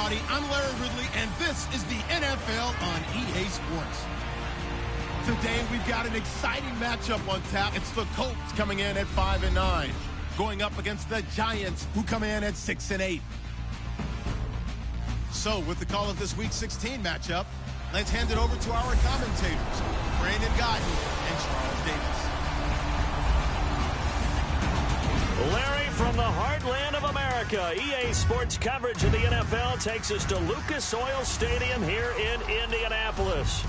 everybody. I'm Larry Ridley, and this is the NFL on EA Sports. Today, we've got an exciting matchup on tap. It's the Colts coming in at 5-9, going up against the Giants, who come in at 6-8. So, with the call of this Week 16 matchup, let's hand it over to our commentators, Brandon Guyton and Charles Davis. Larry, from the heartland of America, EA Sports coverage of the NFL takes us to Lucas Oil Stadium here in Indianapolis.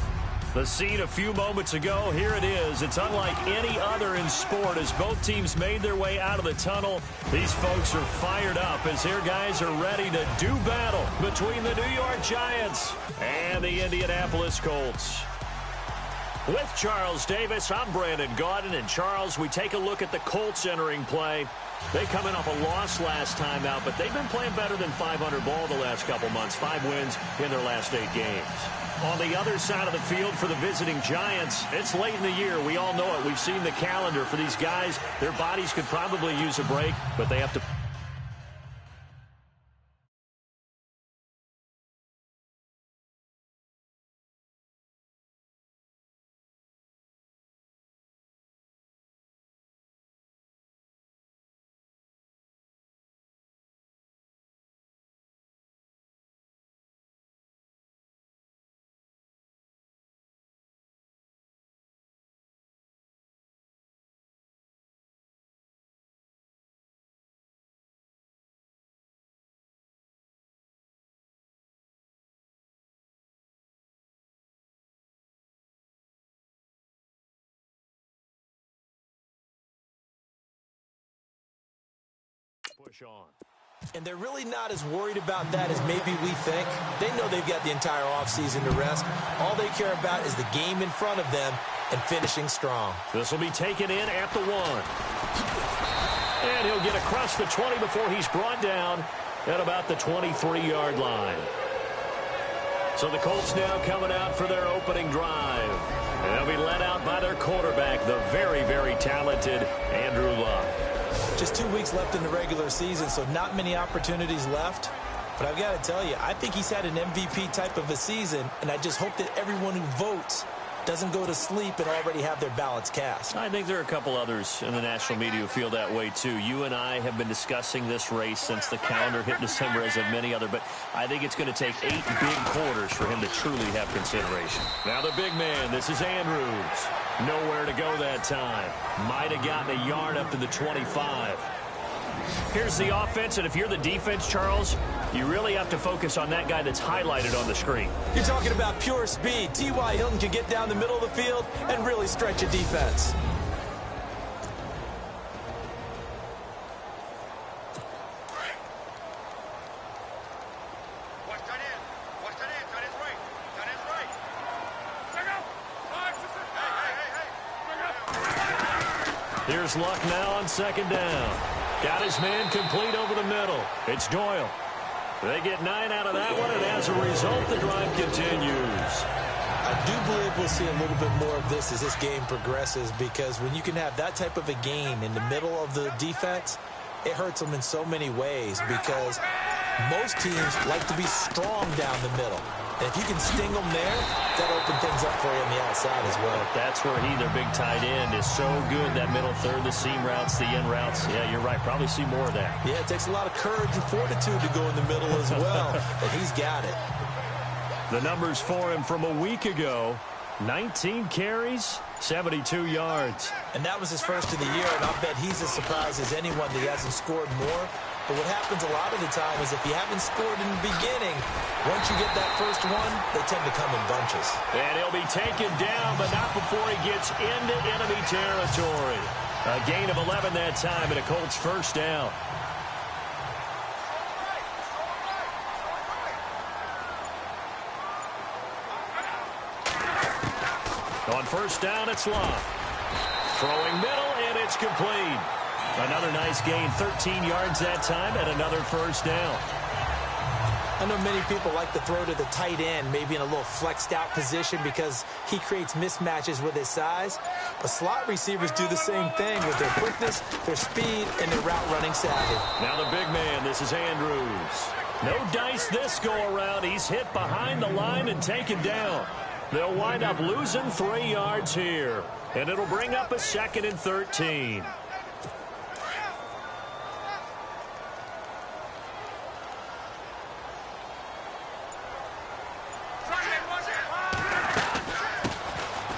The scene a few moments ago, here it is. It's unlike any other in sport as both teams made their way out of the tunnel. These folks are fired up as their guys are ready to do battle between the New York Giants and the Indianapolis Colts. With Charles Davis, I'm Brandon Guyton. And Charles, we take a look at the Colts entering play. They come in off a loss last time out, but they've been playing better than 500 ball the last couple months. 5 wins in their last 8 games. On the other side of the field for the visiting Giants, it's late in the year. We all know it. We've seen the calendar for these guys. Their bodies could probably use a break, but they have to... push on. And they're really not as worried about that as maybe we think. They know they've got the entire offseason to rest. All they care about is the game in front of them and finishing strong. This will be taken in at the 1. And he'll get across the 20 before he's brought down at about the 23-yard line. So the Colts now coming out for their opening drive. And they'll be led out by their quarterback, the very, very talented Andrew Luck. Just 2 weeks left in the regular season, so not many opportunities left. But I've got to tell you, I think he's had an MVP type of a season, and I just hope that everyone who votes doesn't go to sleep and already have their ballots cast. I think there are a couple others in the national media who feel that way, too. You and I have been discussing this race since the calendar hit December, as have many other, but I think it's going to take 8 big quarters for him to truly have consideration. Now the big man, this is Andrews. Nowhere to go that time. Might have gotten a yard up to the 25. Here's the offense, and if you're the defense, Charles, you really have to focus on that guy that's highlighted on the screen. You're talking about pure speed. T.Y. Hilton can get down the middle of the field and really stretch a defense. Here's Luck now on second down. Got his man complete over the middle. It's Doyle. They get 9 out of that one, and as a result, the drive continues. I do believe we'll see a little bit more of this as this game progresses, because when you can have that type of a gain in the middle of the defense, it hurts them in so many ways, because most teams like to be strong down the middle. And if you can sting them there, that'll open things up for you on the outside as well. That's where their big tight end, is so good. That middle third, the seam routes, the in routes. Yeah, you're right. Probably see more of that. Yeah, it takes a lot of courage and fortitude to go in the middle as well. And he's got it. The numbers for him from a week ago: 19 carries, 72 yards. And that was his first of the year, and I'll bet he's as surprised as anyone that he hasn't scored more. But what happens a lot of the time is if you haven't scored in the beginning, once you get that first one, they tend to come in bunches. And he'll be taken down, but not before he gets into enemy territory. A gain of 11 that time, and a Colts first down. On first down, it's Luck. Throwing middle, and it's complete. Another nice gain, 13 yards that time, and another first down. I know many people like to throw to the tight end, maybe in a little flexed out position because he creates mismatches with his size. But slot receivers do the same thing with their quickness, their speed, and their route running savvy. Now the big man, this is Andrews. No dice this go-around. He's hit behind the line and taken down. They'll wind up losing 3 yards here. And it'll bring up a 2nd and 13.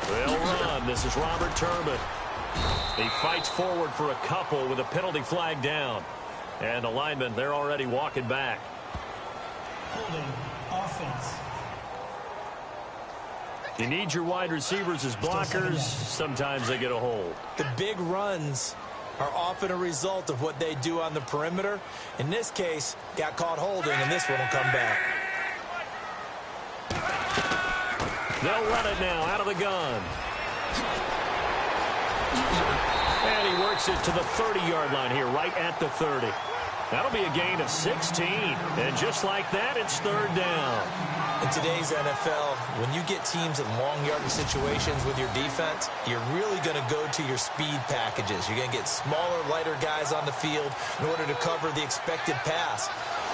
They'll run. This is Robert Turbin. He fights forward for a couple with a penalty flag down. And the linemen, they're already walking back. Holding offense. You need your wide receivers as blockers. Sometimes they get a hold. The big runs are often a result of what they do on the perimeter. In this case, got caught holding, and this one will come back. They'll run it now out of the gun. And he works it to the 30-yard line here, right at the 30. That'll be a gain of 16. And just like that, it's 3rd down. In today's NFL, when you get teams in long yardage situations with your defense, you're really going to go to your speed packages. You're going to get smaller, lighter guys on the field in order to cover the expected pass.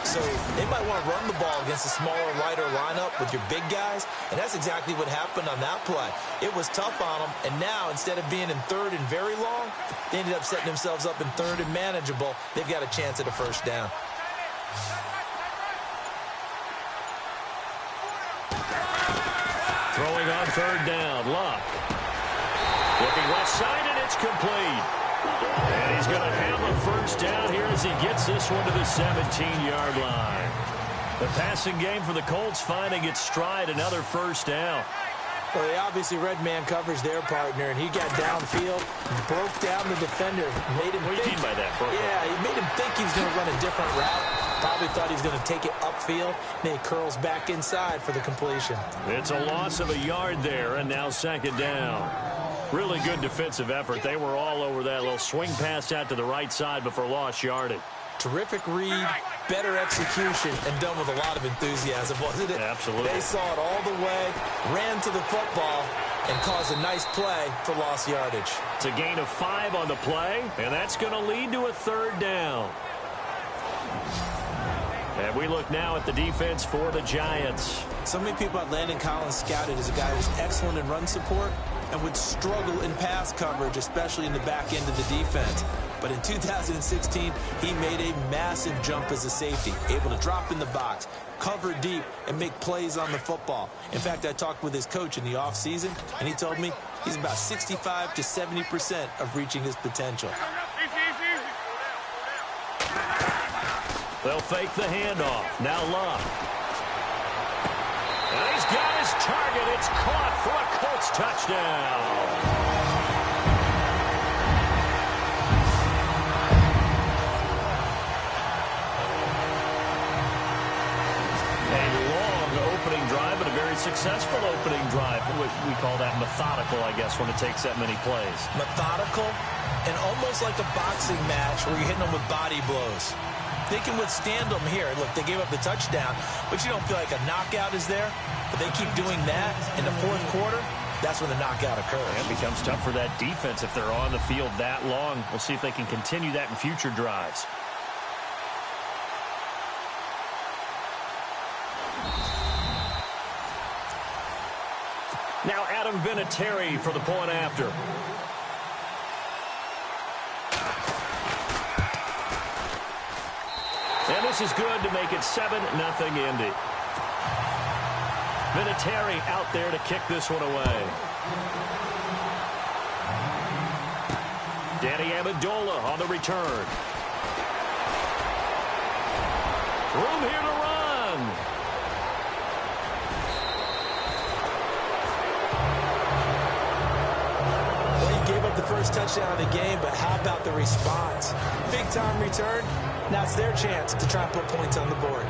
So they might want to run the ball against a smaller, lighter lineup with your big guys, and that's exactly what happened on that play. It was tough on them, and now instead of being in 3rd and very long, they ended up setting themselves up in 3rd and manageable. They've got a chance at a 1st down. Throwing on 3rd down, Luck. Looking left side, and it's complete. And he's going to have a 1st down here as he gets this one to the 17-yard line. The passing game for the Colts finding its stride, another 1st down. Well, they obviously read man coverage their partner, and he got downfield, broke down the defender, made him What do you mean by that? Yeah, he made him think he was going to run a different route. Probably thought he was going to take it upfield. Then he curls back inside for the completion. It's a loss of a yard there, and now 2nd down. Really good defensive effort. They were all over that little swing pass out to the right side before lost yardage. Terrific read, better execution, and done with a lot of enthusiasm, wasn't it? Absolutely. They saw it all the way, ran to the football, and caused a nice play for lost yardage. It's a gain of 5 on the play, and that's going to lead to a 3rd down. And we look now at the defense for the Giants. So many people had Landon Collins scouted as a guy who was excellent in run support and would struggle in pass coverage, especially in the back end of the defense. But in 2016, he made a massive jump as a safety, able to drop in the box, cover deep, and make plays on the football. In fact, I talked with his coach in the offseason, and he told me he's about 65 to 70% of reaching his potential. They'll fake the handoff. Now Luck. And he's got his target. It's caught for a Colts touchdown. But a very successful opening drive. We call that methodical, I guess, when it takes that many plays. Methodical and almost like a boxing match where you're hitting them with body blows. They can withstand them here. Look, they gave up the touchdown, but you don't feel like a knockout is there. But they keep doing that in the 4th quarter. That's when the knockout occurs. It becomes tough for that defense if they're on the field that long. We'll see if they can continue that in future drives. Now Adam Vinatieri for the point after. And this is good to make it 7-0 Indy. Vinatieri out there to kick this one away. Danny Amendola on the return. Room here to run. The first touchdown of the game, but how about the response? Big time return. Now it's their chance to try and put points on the board.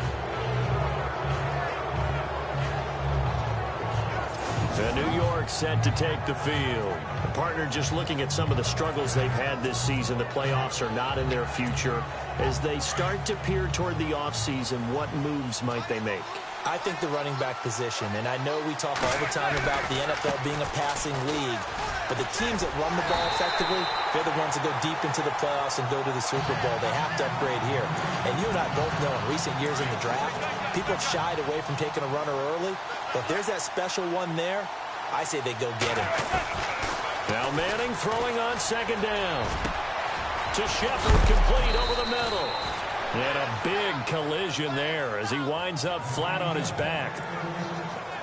And New York set to take the field. The partner just looking at some of the struggles they've had this season. The playoffs are not in their future. As they start to peer toward the offseason, what moves might they make? I think the running back position, and I know we talk all the time about the NFL being a passing league, but the teams that run the ball effectively, they're the ones that go deep into the playoffs and go to the Super Bowl. They have to upgrade here. And you and I both know in recent years in the draft, people have shied away from taking a runner early, but if there's that special one there, I say they go get him. Now Manning throwing on second down. To Shepard, complete over the middle. And a big collision there as he winds up flat on his back.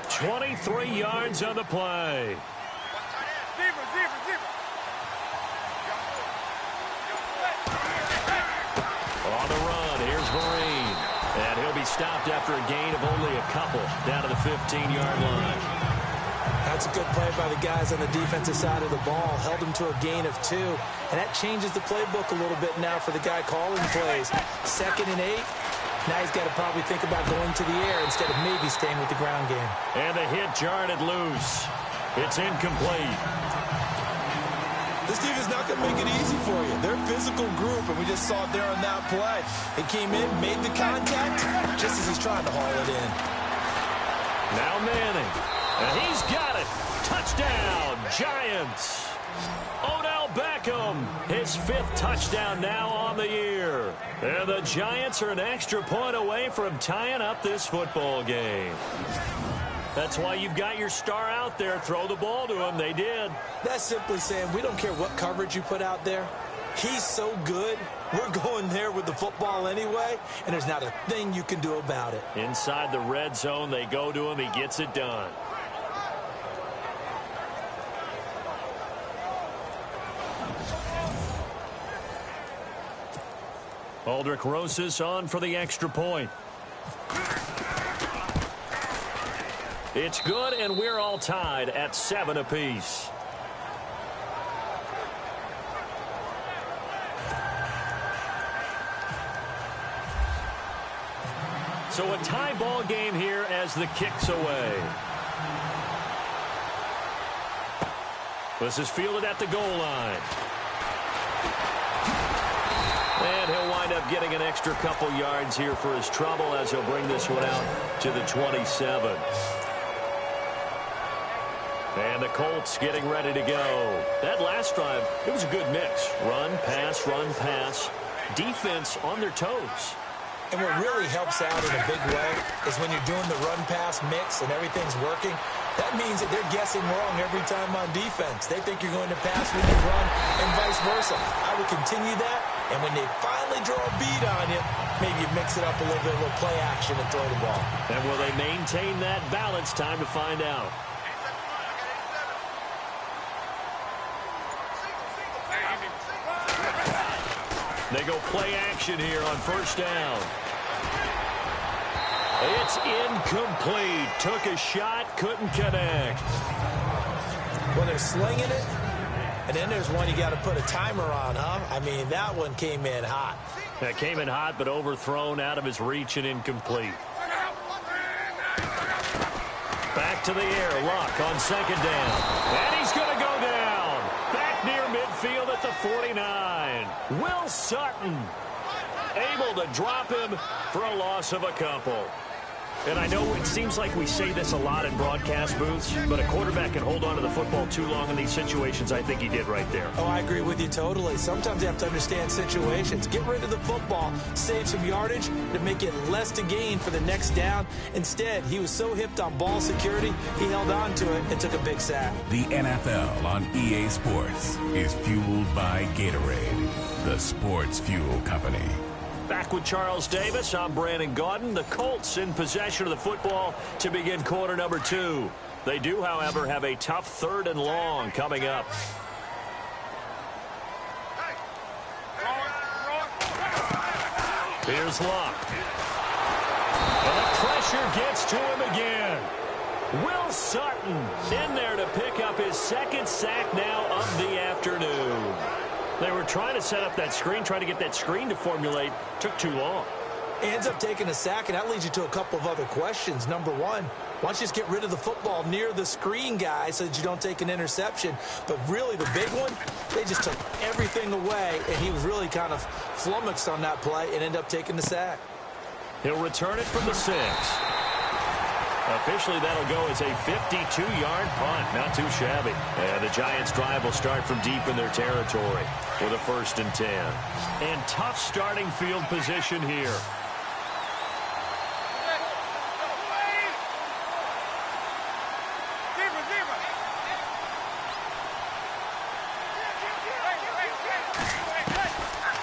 23 yards on the play. On the run, here's Vereen. And he'll be stopped after a gain of only a couple down to the 15-yard line. That's a good play by the guys on the defensive side of the ball. Held him to a gain of 2. And that changes the playbook a little bit now for the guy calling plays. 2nd and 8. Now he's got to probably think about going to the air instead of maybe staying with the ground game. And the hit jarred it loose. It's incomplete. This team is not going to make it easy for you. They're a physical group, and we just saw it there on that play. He came in, made the contact, just as he's trying to haul it in. Now Manning. And he's got it. Touchdown, Giants. Odell Beckham, his 5th touchdown now on the year. And the Giants are an extra point away from tying up this football game. That's why you've got your star out there. Throw the ball to him. They did. That's simply saying we don't care what coverage you put out there. He's so good. We're going there with the football anyway, and there's not a thing you can do about it. Inside the red zone, they go to him. He gets it done. Aldrich Rosas on for the extra point. It's good, and we're all tied at 7 apiece. So a tie ball game here as the kick's away. This is fielded at the goal line. And he'll wind up getting an extra couple yards here for his trouble as he'll bring this one out to the 27. And the Colts getting ready to go. That last drive, it was a good mix. Run, pass, defense on their toes. And what really helps out in a big way is when you're doing the run-pass mix and everything's working, that means that they're guessing wrong every time on defense. They think you're going to pass when you run and vice versa. I would continue that, and when they finally draw a beat on you, maybe you mix it up a little bit, a little play action and throw the ball. And will they maintain that balance? Time to find out. They go play action here on first down. It's incomplete. Took a shot, couldn't connect. Well, they're slinging it, and then there's one you got to put a timer on, huh? I mean, that one came in hot. That came in hot, but overthrown, out of his reach, and incomplete. Back to the air. Luck on second down. And he's going to go down. Back near midfield at the 49. Will Sutton able to drop him for a loss of a couple. And I know it seems like we say this a lot in broadcast booths, but a quarterback can hold on to the football too long in these situations. I think he did right there. Oh, I agree with you totally. Sometimes you have to understand situations. Get rid of the football, save some yardage to make it less to gain for the next down. Instead, he was so hipped on ball security, he held on to it and took a big sack. The NFL on EA Sports is fueled by Gatorade, the sports fuel company. Back with Charles Davis, I'm Brandon Gaudin. The Colts in possession of the football to begin quarter number 2. They do, however, have a tough 3rd and long coming up. Here's Luck. And the pressure gets to him again. Will Sutton in there to pick up his 2nd sack now of the afternoon. They were trying to set up that screen, trying to get that screen to formulate. Took too long. Ends up taking a sack, and that leads you to a couple of other questions. Number one, why don't you just get rid of the football near the screen guy so that you don't take an interception? But really, the big one, they just took everything away, and he was really kind of flummoxed on that play and ended up taking the sack. He'll return it from the 6. Officially, that'll go as a 52-yard punt. Not too shabby. And the Giants' drive will start from deep in their territory with a 1st and 10. And tough starting field position here.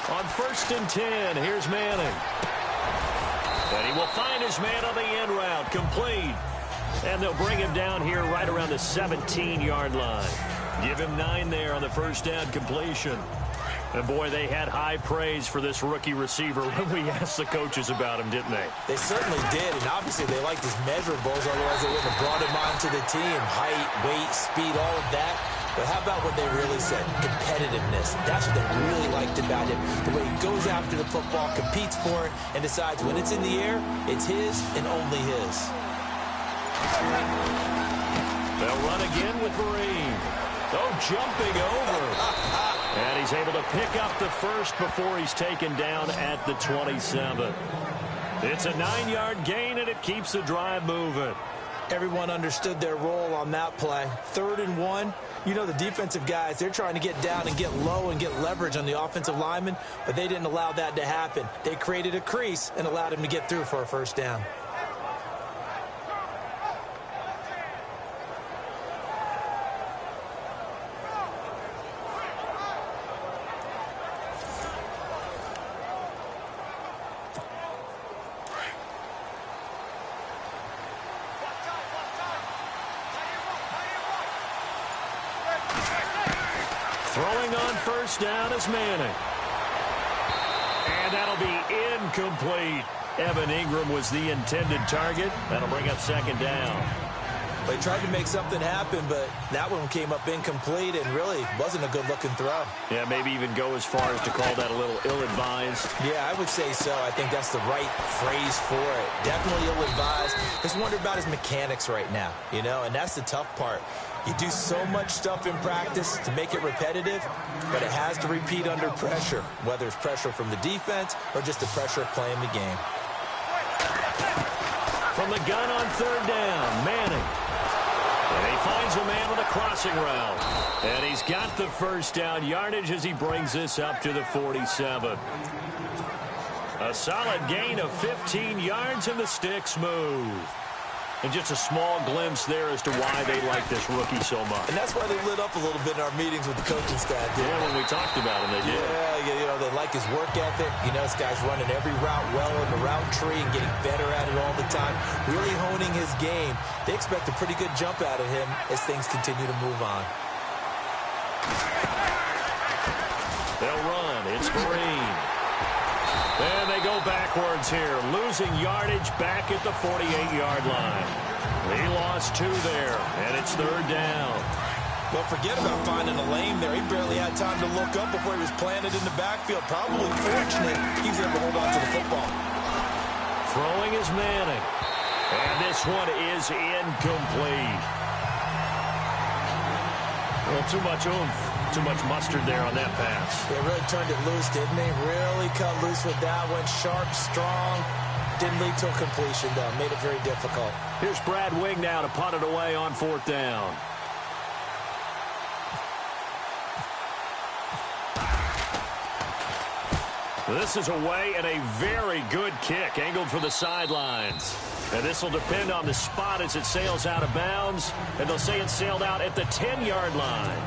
On 1st and 10, here's Manning. And he will find his man on the end route, complete. And they'll bring him down here right around the 17-yard line. Give him 9 there on the 1st down completion. And, boy, they had high praise for this rookie receiver when we asked the coaches about him, didn't they? They certainly did, and obviously they liked his measurables, otherwise they wouldn't have brought him onto the team. Height, weight, speed, all of that. But how about what they really said? Competitiveness. That's what they really liked about him. The way he goes after the football, competes for it, and decides when it's in the air, it's his and only his. They'll run again with Marine. Oh, jumping over. And he's able to pick up the 1st before he's taken down at the 27. It's a 9-yard gain, and it keeps the drive moving. Everyone understood their role on that play. 3rd and 1. You know, the defensive guys, they're trying to get down and get low and get leverage on the offensive lineman, but they didn't allow that to happen. They created a crease and allowed him to get through for a 1st down. Throwing on 1st down is Manning. And that'll be incomplete. Evan Ingram was the intended target. That'll bring up 2nd down. They tried to make something happen, but that one came up incomplete and really wasn't a good-looking throw. Yeah, maybe even go as far as to call that a little ill-advised. Yeah, I would say so. I think that's the right phrase for it. Definitely ill-advised. Just wonder about his mechanics right now, you know, and that's the tough part. You do so much stuff in practice to make it repetitive, but it has to repeat under pressure, whether it's pressure from the defense or just the pressure of playing the game. From the gun on 3rd down, Manning. And he finds a man with a crossing route. And he's got the 1st down yardage as he brings this up to the 47. A solid gain of 15 yards, and the sticks move. And just a small glimpse there as to why they like this rookie so much. And that's why they lit up a little bit in our meetings with the coaching staff. Yeah, when we talked about him, they did. Yeah, you know, they like his work ethic. You know, this guy's running every route well in the route tree and getting better at it all the time, really honing his game. They expect a pretty good jump out of him as things continue to move on. They'll run. It's Marine. And they go backwards here, losing yardage back at the 48-yard line. He lost 2 there, and it's 3rd down. Well, forget about finding a lane there. He barely had time to look up before he was planted in the backfield. Probably fortunate he was able to hold on to the football. Throwing is Manning. And this one is incomplete. Well, too much oomph. Too much mustard there on that pass. They really turned it loose, didn't they? Really cut loose with that one. Sharp, strong. Didn't lead to a completion, though. Made it very difficult. Here's Brad Wing now to punt it away on 4th down. This is away and a very good kick angled for the sidelines. And this will depend on the spot as it sails out of bounds. And they'll say it sailed out at the 10-yard line.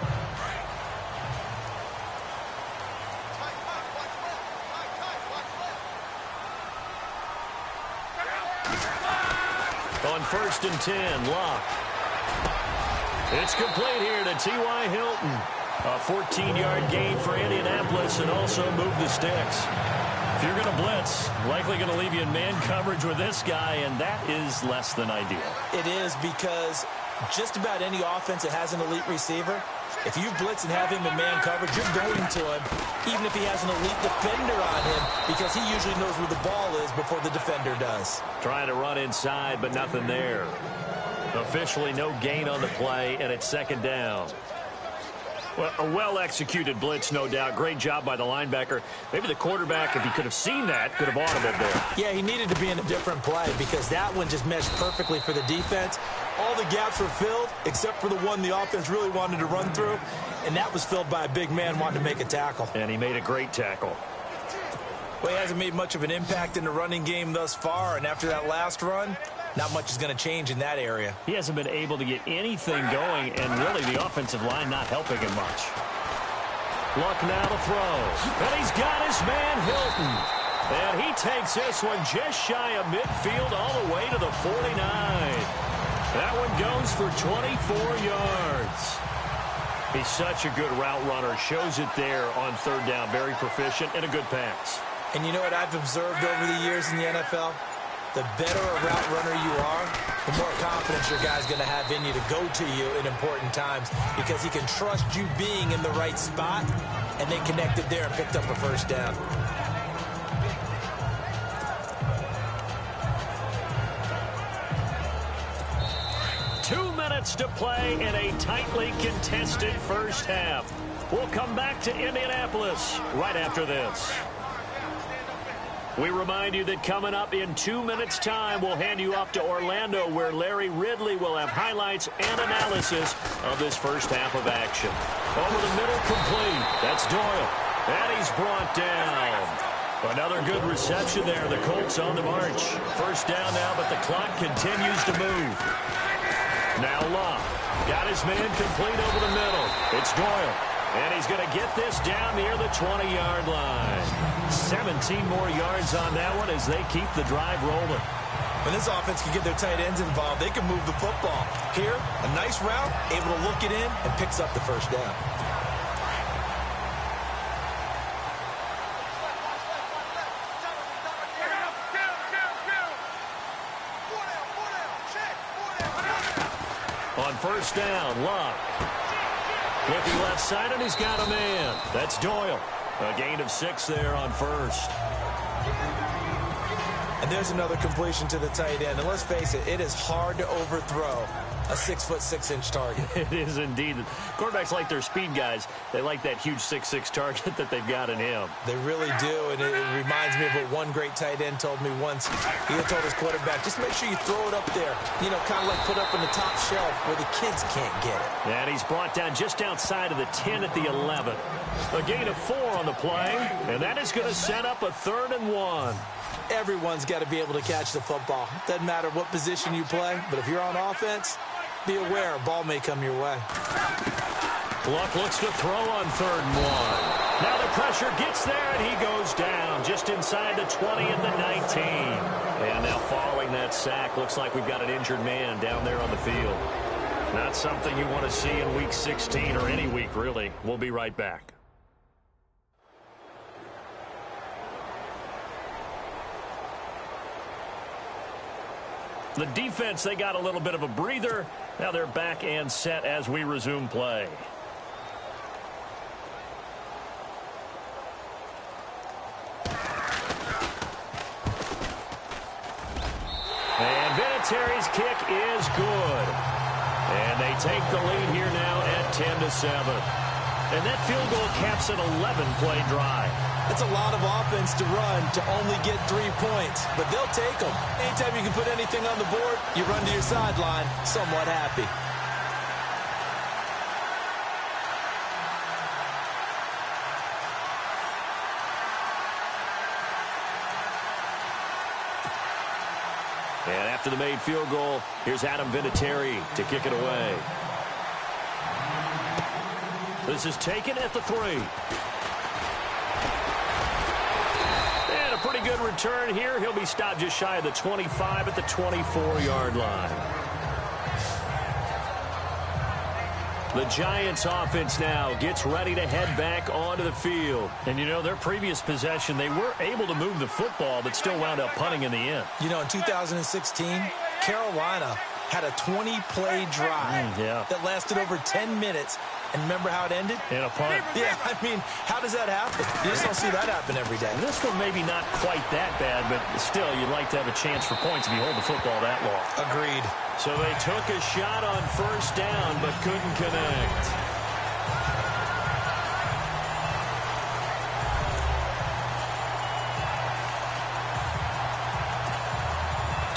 On 1st and 10, Locke. It's complete here to T.Y. Hilton. A 14-yard gain for Indianapolis and also move the sticks. If you're going to blitz, likely going to leave you in man coverage with this guy, and that is less than ideal. It is, because just about any offense that has an elite receiver, if you blitz and have him in man coverage, you're going to him, even if he has an elite defender on him, because he usually knows where the ball is before the defender does. Trying to run inside, but nothing there. Officially no gain on the play, and it's 2nd down. Well, a well-executed blitz, no doubt. Great job by the linebacker. Maybe the quarterback, if he could have seen that, could have audibled there. Yeah, he needed to be in a different play because that one just meshed perfectly for the defense. All the gaps were filled except for the one the offense really wanted to run through, and that was filled by a big man wanting to make a tackle. And he made a great tackle. Well, he hasn't made much of an impact in the running game thus far, and after that last run, not much is going to change in that area. He hasn't been able to get anything going, and really the offensive line not helping him much. Luck now to throw. And he's got his man Hilton. And he takes this one just shy of midfield all the way to the 49. That one goes for 24 yards. He's such a good route runner. Shows it there on third down. Very proficient and a good pass. And you know what I've observed over the years in the NFL? The better a route runner you are, the more confidence your guy's going to have in you to go to you in important times because he can trust you being in the right spot, and they connected there and picked up a first down. Two minutes to play in a tightly contested first half. We'll come back to Indianapolis right after this. We remind you that coming up in 2 minutes' time, we'll hand you off to Orlando, where Larry Ridley will have highlights and analysis of this first half of action. Over the middle, complete. That's Doyle. And he's brought down. Another good reception there. The Colts on the march. First down now, but the clock continues to move. Now Love. Got his man complete over the middle. It's Doyle. And he's going to get this down near the 20-yard line. 17 more yards on that one as they keep the drive rolling. When this offense can get their tight ends involved, they can move the football. Here, a nice route, able to look it in, and picks up the first down. On first down, Love. Looking left side, and he's got a man. That's Doyle. A gain of 6 there on first. And there's another completion to the tight end. And let's face it, it is hard to overthrow a 6'6" target. It is indeed. Quarterbacks like their speed guys. They like that huge 6'6" target that they've got in him. They really do, and it reminds me of what one great tight end told me once. He had told his quarterback, just make sure you throw it up there. You know, kind of like put up in the top shelf where the kids can't get it. And he's brought down just outside of the 10 at the 11. A gain of 4 on the play, and that is going to set up a 3rd and 1. Everyone's got to be able to catch the football. Doesn't matter what position you play, but if you're on offense, be aware a ball may come your way. Luck looks to throw on 3rd and 1. Now the pressure gets there, and he goes down just inside the 20 and the 19. And now following that sack, looks like we've got an injured man down there on the field. Not something you want to see in Week 16 or any week, really. We'll be right back. The defense, they got a little bit of a breather. Now they're back and set as we resume play. And Vinatieri's kick is good. And they take the lead here now at 10-7. And that field goal caps an 11-play drive. It's a lot of offense to run to only get 3 points, but they'll take them. Anytime you can put anything on the board, you run to your sideline somewhat happy. And after the made field goal, here's Adam Vinatieri to kick it away. This is taken at the 3. And a pretty good return here. He'll be stopped just shy of the 25 at the 24-yard line. The Giants offense now gets ready to head back onto the field. And, you know, their previous possession, they were able to move the football, but still wound up punting in the end. You know, in 2016, Carolina had a 20-play drive that lasted over 10 minutes. And remember how it ended? In a punt. Yeah, I mean, how does that happen? You just don't see that happen every day. This one maybe not quite that bad, but still, you'd like to have a chance for points if you hold the football that long. Agreed. So they took a shot on first down, but couldn't connect.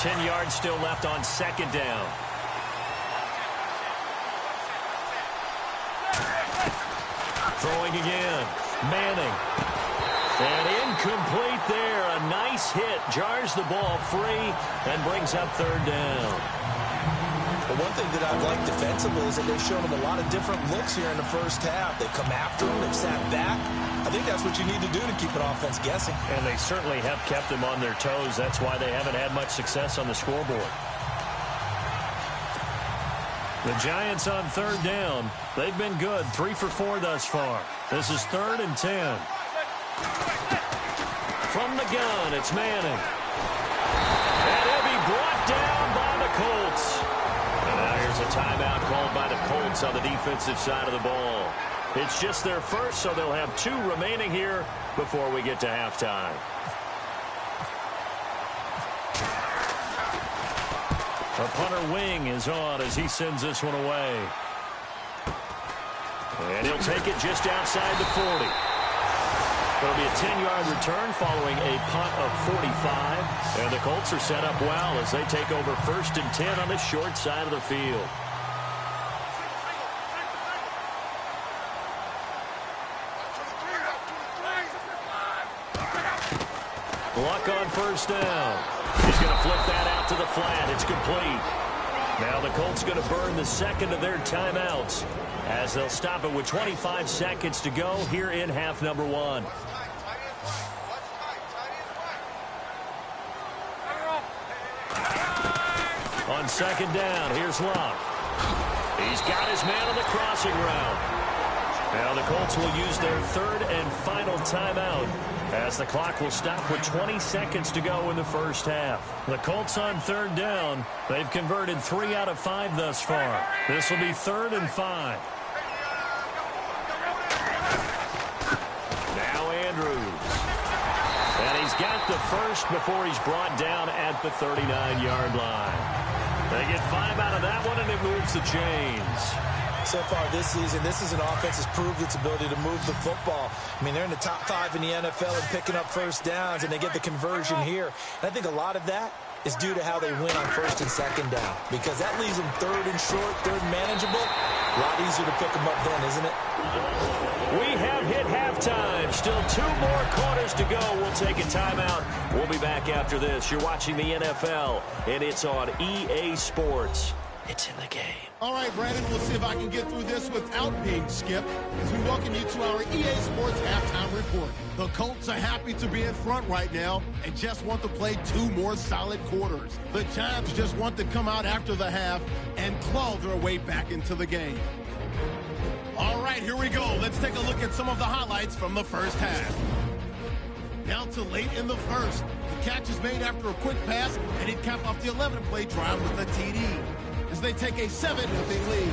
10 yards still left on second down. Throwing again. Manning. And incomplete there. A nice hit. Jars the ball free and brings up third down. But one thing that I've liked defensively is that they've shown them a lot of different looks here in the first half. They've come after them. They've sat back. I think that's what you need to do to keep an offense guessing. And they certainly have kept them on their toes. That's why they haven't had much success on the scoreboard. The Giants on third down. They've been good. 3 for 4 thus far. This is 3rd and 10. From the gun, it's Manning. And he'll be brought down by the Colts. And now here's a timeout called by the Colts on the defensive side of the ball. It's just their first, so they'll have 2 remaining here before we get to halftime. The punter wing is on as he sends this one away. And he'll take it just outside the 40. It'll be a 10-yard return following a punt of 45. And the Colts are set up well as they take over 1st and 10 on the short side of the field. Luck on first down. He's going to flip that out to the flat. It's complete. Now the Colts going to burn the second of their timeouts as they'll stop it with 25 seconds to go here in half number 1. On second down, here's Luck. He's got his man on the crossing route. Now the Colts will use their 3rd and final timeout as the clock will stop with 20 seconds to go in the first half. The Colts on third down. They've converted 3 out of 5 thus far. This will be 3rd and 5. Now Andrews. And he's got the first before he's brought down at the 39-yard line. They get 5 out of that one, and it moves the chains. So far this season, this is an offense that's proved its ability to move the football. I mean, they're in the top 5 in the NFL and picking up first downs, and they get the conversion here. And I think a lot of that is due to how they win on 1st and 2nd down, because that leaves them 3rd and short, 3rd and manageable. A lot easier to pick them up then, isn't it? We have hit halftime. Still 2 more quarters to go. We'll take a timeout. We'll be back after this. You're watching the NFL, and it's on EA Sports. It's in the game. All right, Brandon, we'll see if I can get through this without being skipped as we welcome you to our EA Sports Halftime Report. The Colts are happy to be in front right now and just want to play 2 more solid quarters. The Giants just want to come out after the half and claw their way back into the game. All right, here we go. Let's take a look at some of the highlights from the first half. Down to late in the first. The catch is made after a quick pass, and it capped off the 11-play drive with a TD. As they take a 7-0 lead.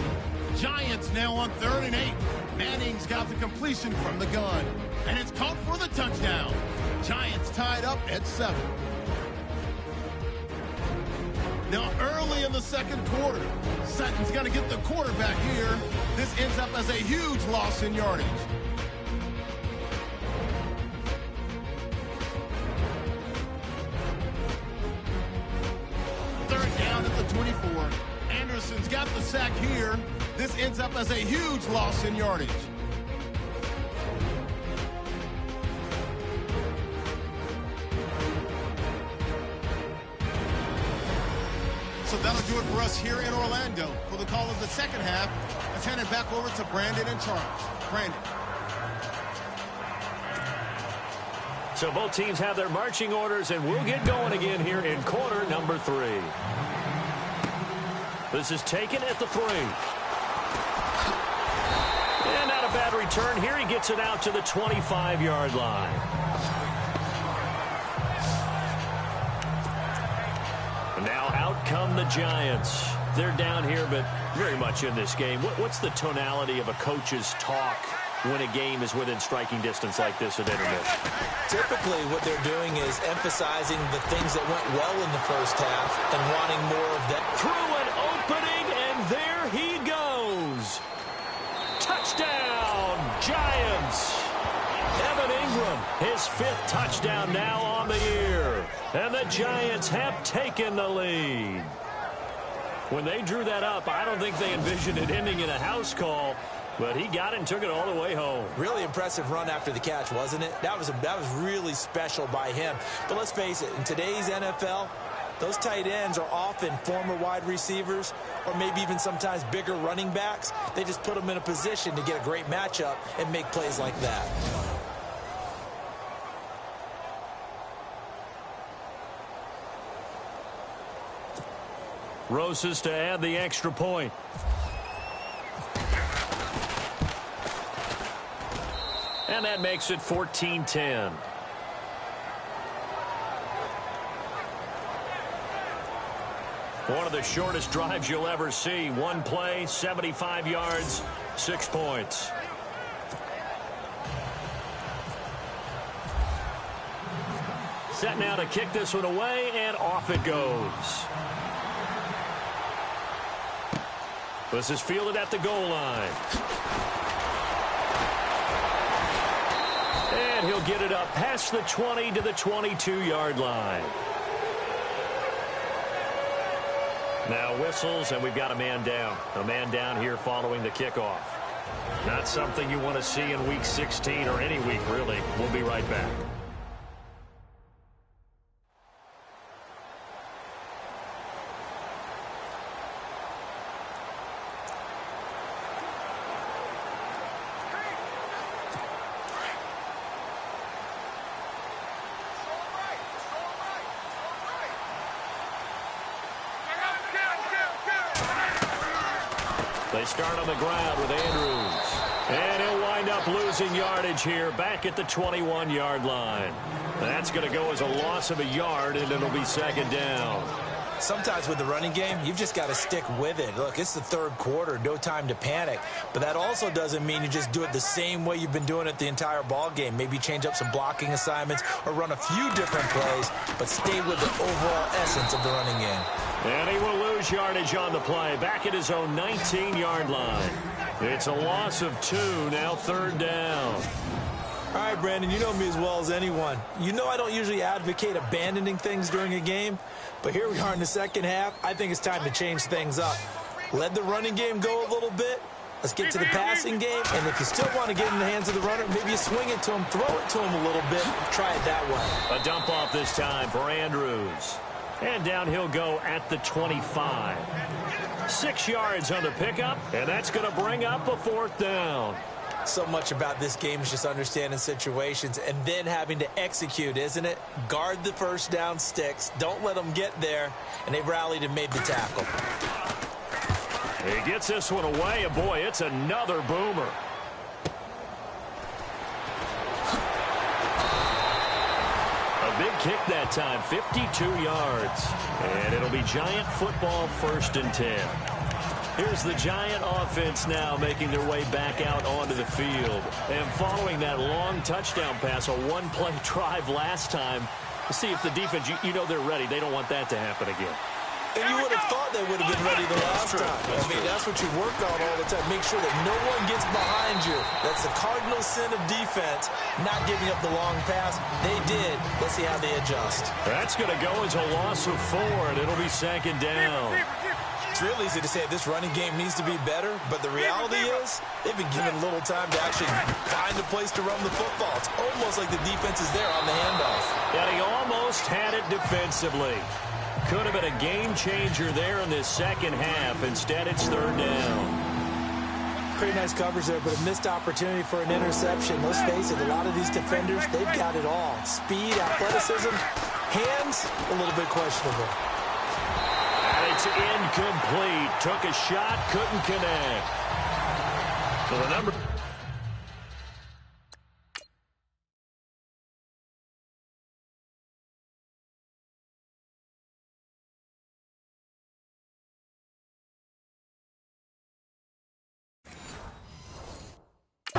Giants now on 3rd and 8. Manning's got the completion from the gun. And it's caught for the touchdown. Giants tied up at 7. Now early in the second quarter, Sutton's going to get the quarterback here. This ends up as a huge loss in yardage. Third down at the 24. Anderson's got the sack here. This ends up as a huge loss in yardage. So that'll do it for us here in Orlando. For the call of the second half, let's hand it back over to Brandon in charge. Brandon. So both teams have their marching orders, and we'll get going again here in quarter number 3. This is taken at the 3. And not a bad return here. He gets it out to the 25-yard line. And now out come the Giants. They're down here, but very much in this game. What's the tonality of a coach's talk when a game is within striking distance like this at intermission? Typically, what they're doing is emphasizing the things that went well in the first half and wanting more of that. Through an opening, and there he goes. Touchdown, Giants. Evan Ingram His 5th touchdown now on the year. And the Giants have taken the lead. When they drew that up, I don't think they envisioned it ending in a house call. But he got it and took it all the way home. Really impressive run after the catch, wasn't it? That was really special by him. But let's face it, in today's NFL, those tight ends are often former wide receivers or maybe even sometimes bigger running backs. They just put them in a position to get a great matchup and make plays like that. Rosas to add the extra point. And that makes it 14-10. One of the shortest drives you'll ever see. One play, 75 yards, 6 points. Set now to kick this one away, and off it goes. This is fielded at the goal line. And he'll get it up past the 20 to the 22-yard line. Now whistles, and we've got a man down. A man down here following the kickoff. Not something you want to see in Week 16 or any week, really. We'll be right back. They start on the ground with Andrews. And he'll wind up losing yardage here back at the 21-yard line. That's going to go as a loss of a yard, and it'll be 2nd down. Sometimes with the running game, you've just got to stick with it. Look, it's the 3rd quarter, no time to panic. But that also doesn't mean you just do it the same way you've been doing it the entire ball game. Maybe change up some blocking assignments or run a few different plays, but stay with the overall essence of the running game. And he will lose yardage on the play, back at his own 19-yard line. It's a loss of 2, now 3rd down. All right, Brandon, you know me as well as anyone. You know I don't usually advocate abandoning things during a game, but here we are in the second half. I think it's time to change things up. Let the running game go a little bit. Let's get to the passing game, and if you still want to get in the hands of the runner, maybe you swing it to him, throw it to him a little bit, try it that way. A dump off this time for Andrews. And down he'll go at the 25. 6 yards on the pickup, and that's going to bring up a 4th down. So much about this game is just understanding situations and then having to execute, isn't it? Guard the first down sticks. Don't let them get there. And they rallied and made the tackle. He gets this one away, and boy, it's another boomer. A big kick that time, 52 yards. And it'll be Giant football, 1st and 10. Here's the Giant offense now making their way back out onto the field. And following that long touchdown pass, a one-play drive last time, to see if the defense, you know they're ready. They don't want that to happen again. And you would have thought they would have been ready the last time. I mean, that's what you work on all the time. Make sure that no one gets behind you. That's the cardinal sin of defense, not giving up the long pass. They did. Let's see how they adjust. That's going to go as a loss of 4, and it'll be 2nd down. It's real easy to say this running game needs to be better, but the reality is they've been given little time to actually find a place to run the football. It's almost like the defense is there on the handoff. And he almost had it defensively. Could have been a game changer there in this second half. Instead, it's 3rd down. Pretty nice coverage there, but a missed opportunity for an interception. Let's face it, a lot of these defenders, they've got it all. Speed, athleticism, hands, a little bit questionable. And it's incomplete. Took a shot, couldn't connect. So the number...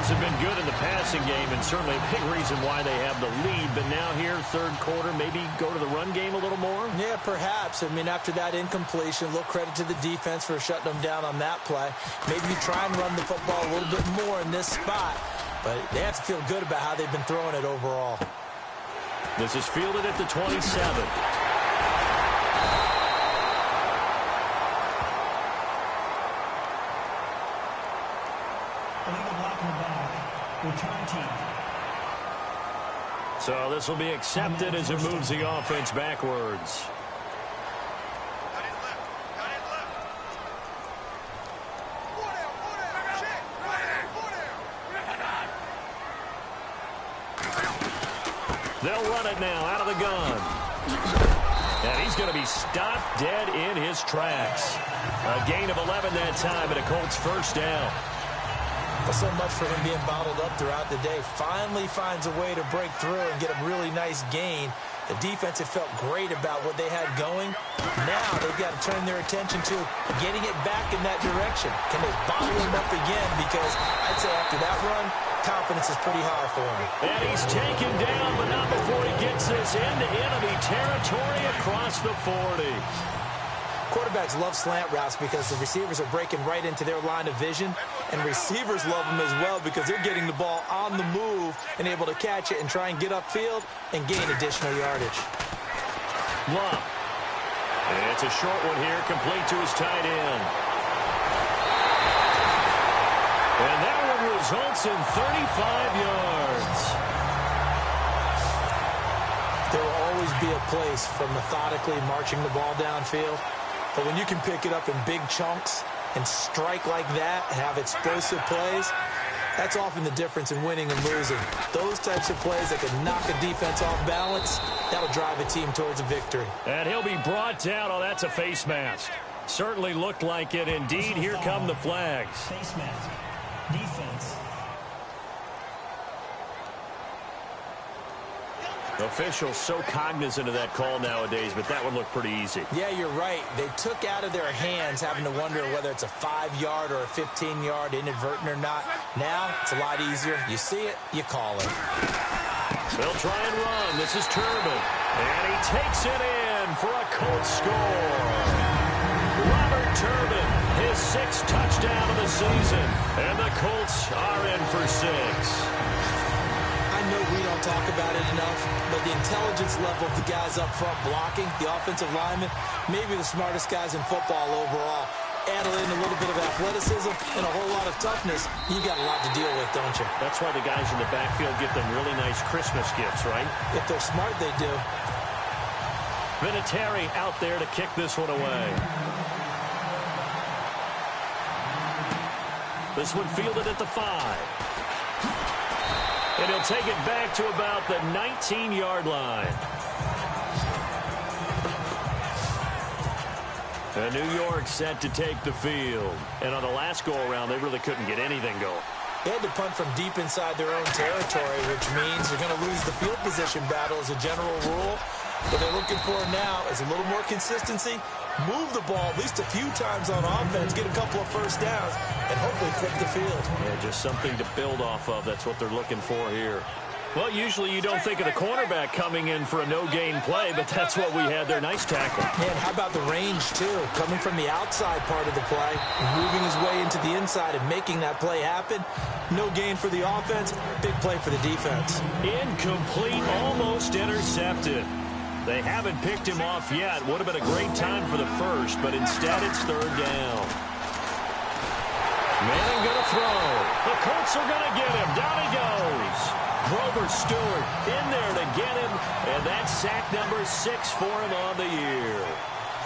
have been good in the passing game, and certainly a big reason why they have the lead. But now here, 3rd quarter, maybe go to the run game a little more? Yeah, perhaps. I mean, after that incompletion, a little credit to the defense for shutting them down on that play. Maybe you try and run the football a little bit more in this spot. but they have to feel good about how they've been throwing it overall. This is fielded at the 27. Illegal block in the back. Return team. So this will be accepted as it moves the offense backwards. They'll run it now out of the gun. And he's going to be stopped dead in his tracks. A gain of 11 that time and a Colts first down. Well, so much for him being bottled up throughout the day. Finally finds a way to break through and get a really nice gain. The defense had felt great about what they had going. Now they've got to turn their attention to getting it back in that direction. Can they bottle him up again? Because I'd say after that run, confidence is pretty high for him. And he's taken down, but not before he gets this into enemy territory across the 40. Quarterbacks love slant routes because the receivers are breaking right into their line of vision, and receivers love them as well because they're getting the ball on the move and able to catch it and try and get upfield and gain additional yardage. Love. It's a short one here, complete to his tight end. And that one results in 35 yards. There will always be a place for methodically marching the ball downfield. But when you can pick it up in big chunks and strike like that, have explosive plays, that's often the difference in winning and losing. Those types of plays that can knock a defense off balance, that'll drive a team towards a victory. And he'll be brought down. Oh, that's a face mask. Certainly looked like it. Indeed, here come the flags. Face mask. Defense. Officials so cognizant of that call nowadays, but that one looked pretty easy. Yeah, you're right. They took out of their hands having to wonder whether it's a 5-yard or a 15-yard inadvertent or not. Now, it's a lot easier. You see it, you call it. They'll try and run. This is Turbin. And he takes it in for a Colts score. Robert Turbin, his 6th touchdown of the season. And the Colts are in for 6. I know we don't talk about it enough, but the intelligence level of the guys up front blocking, the offensive linemen, maybe the smartest guys in football overall. Add in a little bit of athleticism and a whole lot of toughness, you got a lot to deal with, don't you? That's why the guys in the backfield get them really nice Christmas gifts, right? If they're smart, they do. Vinatieri out there to kick this one away. This one fielded at the 5. And he'll take it back to about the 19-yard line. And New York set to take the field. And on the last go-around, they really couldn't get anything going. They had to punt from deep inside their own territory, which means they're going to lose the field position battle as a general rule. What they're looking for now is a little more consistency, move the ball at least a few times on offense, get a couple of first downs, and hopefully flip the field. Yeah, just something to build off of. That's what they're looking for here. Well, usually you don't think of the cornerback coming in for a no-gain play, but that's what we had there. Nice tackle. Man, how about the range, too? Coming from the outside part of the play, moving his way into the inside and making that play happen. No gain for the offense, big play for the defense. Incomplete, almost intercepted. They haven't picked him off yet. Would have been a great time for the first, but instead it's 3rd down. Manning going to throw. The Colts are going to get him. Down he goes. Grover Stewart in there to get him, and that's sack number 6 for him on the year.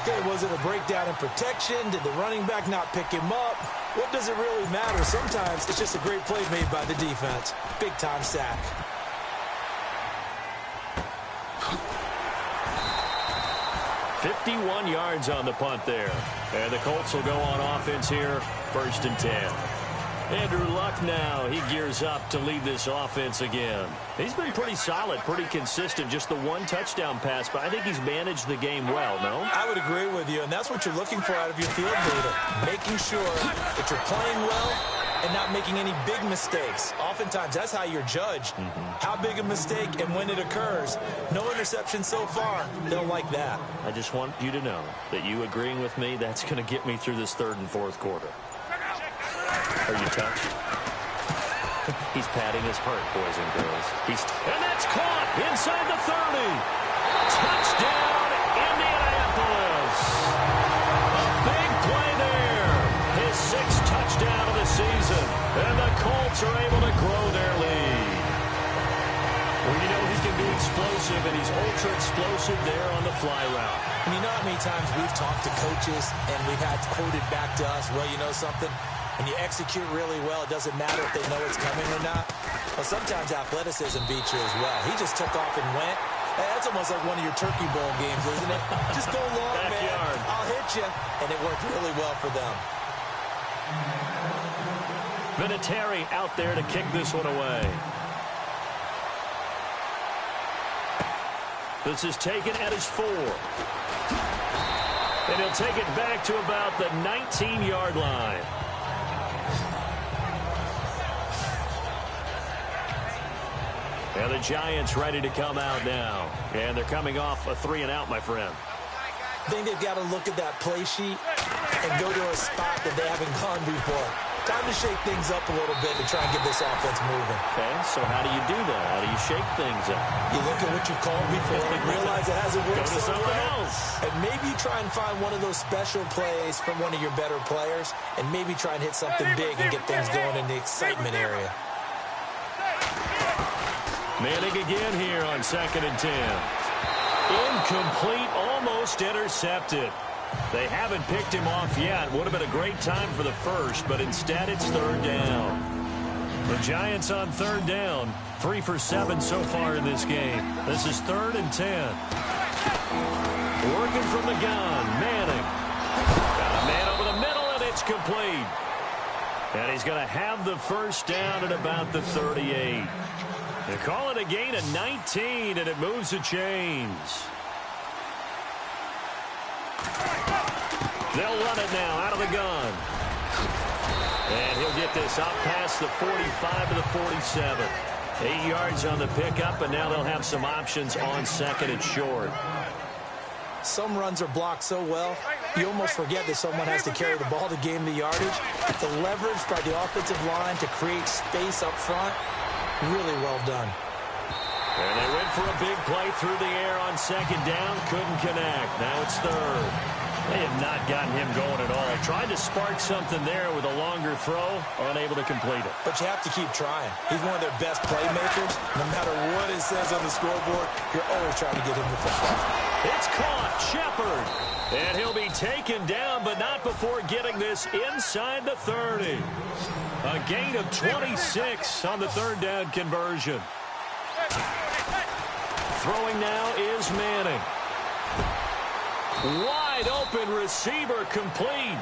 Okay, was it a breakdown in protection? Did the running back not pick him up? What does it really matter? Sometimes it's just a great play made by the defense. Big-time sack. .51 yards on the punt there. And the Colts will go on offense here, 1st and 10. Andrew Luck now, he gears up to lead this offense again. He's been pretty solid, pretty consistent, just the 1 touchdown pass, but I think he's managed the game well, no? I would agree with you, and that's what you're looking for out of your field leader. Making sure that you're playing well and not making any big mistakes. Oftentimes, that's how you're judged. How big a mistake and when it occurs. No interception so far. Don't like that. I just want you to know that you agreeing with me, that's going to get me through this 3rd and 4th quarter. Are you touched? He's padding his heart, boys and girls. And that's caught inside the 30. Touchdown, Indianapolis. A big play there. His 6th touchdown of the season. And the Colts are able to grow their lead. Well, you know he's going to be explosive, and he's ultra-explosive there on the fly route. And you know how many times we've talked to coaches and we've had quoted back to us, well, you know something? When you execute really well, it doesn't matter if they know it's coming or not. Well, sometimes athleticism beats you as well. He just took off and went. Hey, that's almost like one of your Turkey Bowl games, isn't it? Just go long, Backyard. man. I'll hit you. And it worked really well for them. Vinatieri out there to kick this one away. This is taken at his 4. And he'll take it back to about the 19-yard line. And the Giants ready to come out now. And they're coming off a 3-and-out, my friend. I think they've got to look at that play sheet and go to a spot that they haven't gone before. Time to shake things up a little bit to try and get this offense moving. Okay, so how do you do that? How do you shake things up? You look at what you've called before and realize it hasn't worked Go to so something well. else. And maybe you try and find one of those special plays from one of your better players and maybe try and hit something big and get things going in the excitement area. Manning again here on 2nd and 10. Incomplete, almost intercepted. They haven't picked him off yet. Would have been a great time for the first, but instead it's 3rd down. The Giants on 3rd down. 3 for 7 so far in this game. This is 3rd and 10. Working from the gun, Manning. Got a man over the middle, and it's complete. And he's going to have the first down at about the 38. They call it a gain of 19, and it moves the chains. They'll run it now out of the gun. And he'll get this out past the 45 to the 47. 8 yards on the pickup, and now they'll have some options on 2nd and short. Some runs are blocked so well, you almost forget that someone has to carry the ball to gain the yardage. The leverage by the offensive line to create space up front, really well done. And they went for a big play through the air on 2nd down. Couldn't connect. Now it's 3rd. They have not gotten him going at all. Tried to spark something there with a longer throw. Unable to complete it. But you have to keep trying. He's one of their best playmakers. No matter what it says on the scoreboard, you're always trying to get him the football. It's caught. Shepard. And he'll be taken down, but not before getting this inside the 30. A gain of 26 on the 3rd down conversion. Throwing now is Manning. Wide open receiver complete.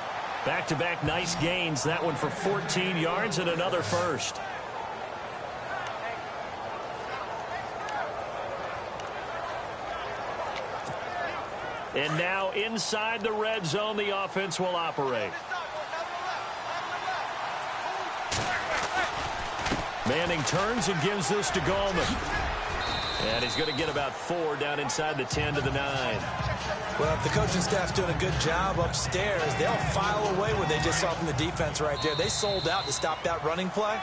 Back-to-back nice gains. That one for 14 yards and another first. And now inside the red zone, the offense will operate. Manning turns and gives this to Gallman. And he's going to get about 4 down inside the 10 to the 9. Well, if the coaching staff's doing a good job upstairs, they'll file away what they just saw from the defense right there. They sold out to stop that running play.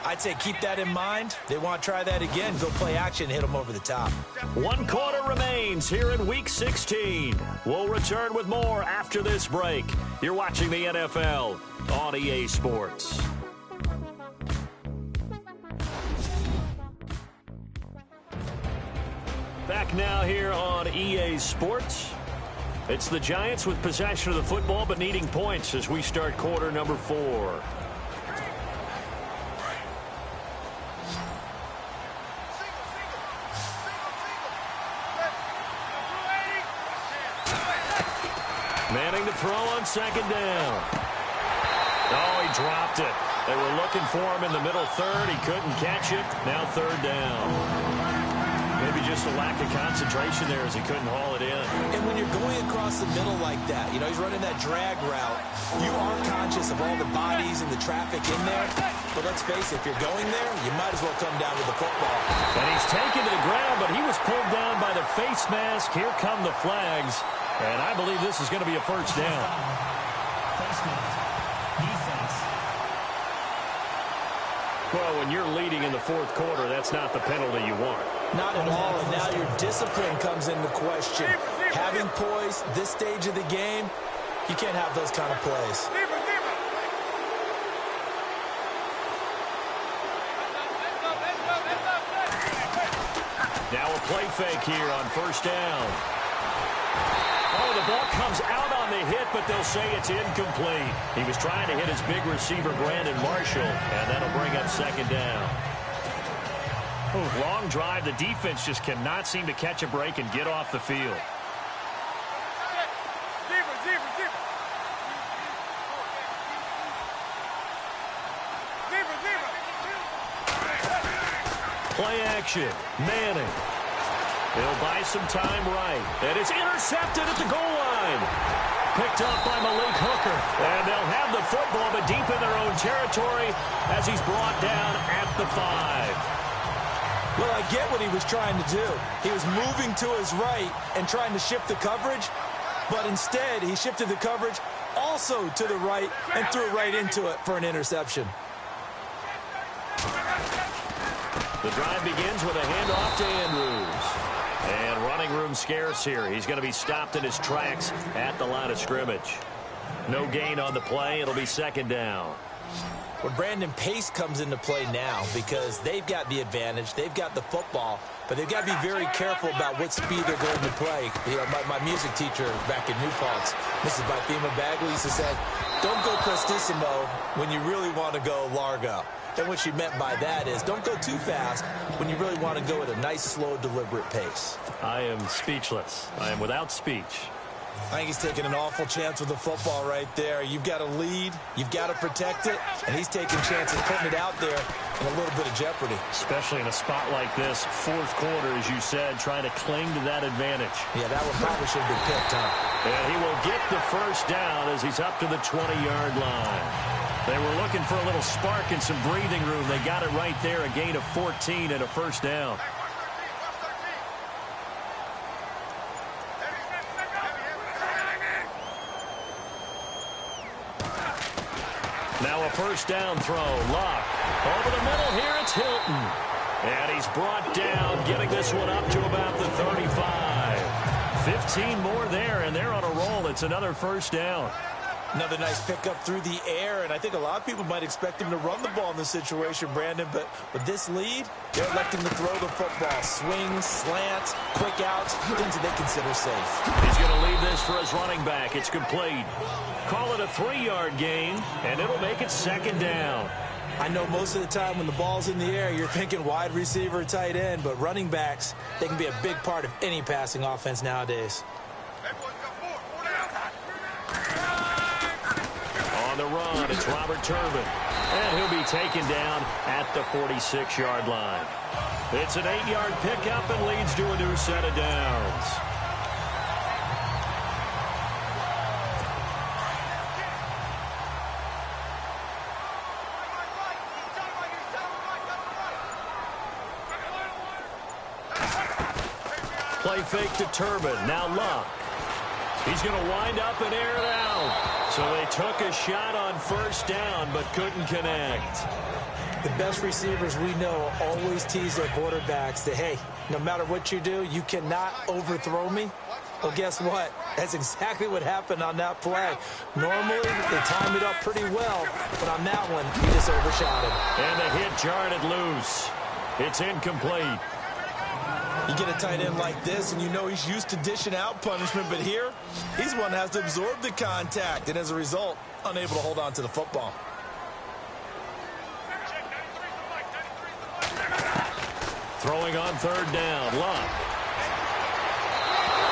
I'd say keep that in mind. They want to try that again. Go play action, hit them over the top. 1 quarter remains here in Week 16. We'll return with more after this break. You're watching the NFL on EA Sports. Back now here on EA Sports. It's the Giants with possession of the football but needing points as we start quarter number 4. Manning to throw on 2nd down. Oh, he dropped it. They were looking for him in the middle 3rd. He couldn't catch it. Now 3rd down. Maybe just a lack of concentration there as he couldn't haul it in. And when you're going across the middle like that, you know, he's running that drag route, you are conscious of all the bodies and the traffic in there. But let's face it, if you're going there, you might as well come down with the football. And he's taken to the ground, but he was pulled down by the face mask. Here come the flags. And I believe this is going to be a first down. Face mask. Defense. Well, when you're leading in the fourth quarter, that's not the penalty you want. Not at all, and now your discipline comes into question. Having poise this stage of the game, you can't have those kind of plays. Now a play fake here on first down. Oh, the ball comes out on the hit, but they'll say it's incomplete. He was trying to hit his big receiver, Brandon Marshall, and that'll bring up second down. Oh, long drive. The defense just cannot seem to catch a break and get off the field. Play action. Manning. He'll buy some time right. And it's intercepted at the goal line. Picked up by Malik Hooker. And they'll have the football, but deep in their own territory as he's brought down at the 5. Well, I get what he was trying to do. He was moving to his right and trying to shift the coverage, but instead he shifted the coverage also to the right and threw right into it for an interception. The drive begins with a handoff to Andrews. And running room scarce here. He's going to be stopped in his tracks at the line of scrimmage. No gain on the play. It'll be second down. Well, Brandon, pace comes into play now because they've got the advantage. They've got the football, but they've got to be very careful about what speed they're going to play. You know, my music teacher back in New Paltz, Mrs. Bifema Bagley, used to say, don't go prestissimo when you really want to go largo. And what she meant by that is don't go too fast when you really want to go at a nice, slow, deliberate pace. I am speechless. I am without speech. I think he's taking an awful chance with the football right there. You've got to lead, you've got to protect it, and he's taking chances putting it out there in a little bit of jeopardy. Especially in a spot like this, fourth quarter, as you said, trying to cling to that advantage. Yeah, that one probably should have been picked, huh? And he will get the first down as he's up to the 20-yard line. They were looking for a little spark and some breathing room. They got it right there, a gain of 14 and a first down. Now a first down throw. Luck. Over the middle here, it's Hilton. And he's brought down, getting this one up to about the 35. 15 more there, and they're on a roll. It's another first down. Another nice pickup through the air, and I think a lot of people might expect him to run the ball in this situation, Brandon, but with this lead, they're electing to throw the football. Swings, slants, quick outs, things that they consider safe. He's going to leave this for his running back. It's complete. Call it a 3-yard gain, and it'll make it second down. I know most of the time when the ball's in the air, you're thinking wide receiver, tight end, but running backs, they can be a big part of any passing offense nowadays. On the run, it's Robert Turbin. And he'll be taken down at the 46-yard line. It's an 8-yard pickup and leads to a new set of downs. Play fake to Turbin. Now Luck. He's going to wind up and air it out. So they took a shot on first down, but couldn't connect. The best receivers we know always tease their quarterbacks that, hey, no matter what you do, you cannot overthrow me. Well, guess what? That's exactly what happened on that play. Normally, they time it up pretty well, but on that one, he just overshot him. And the hit jarred it loose. It's incomplete. You get a tight end like this, and you know he's used to dishing out punishment, but here, he's one that has to absorb the contact, and as a result, unable to hold on to the football. Throwing on third down, Luck.